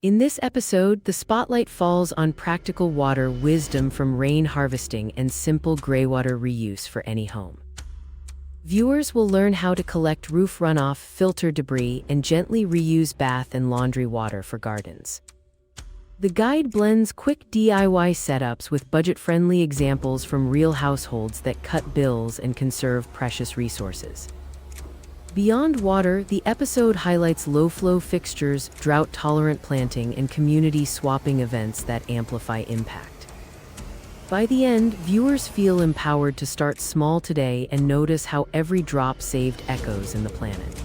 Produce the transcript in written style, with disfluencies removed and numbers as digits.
In this episode, the spotlight falls on practical water wisdom from rain harvesting and simple graywater reuse for any home. Viewers will learn how to collect roof runoff, filter debris, and gently reuse bath and laundry water for gardens. The guide blends quick DIY setups with budget-friendly examples from real households that cut bills and conserve precious resources. Beyond water, the episode highlights low-flow fixtures, drought-tolerant planting, and community swapping events that amplify impact. By the end, viewers feel empowered to start small today and notice how every drop saved echoes in the planet.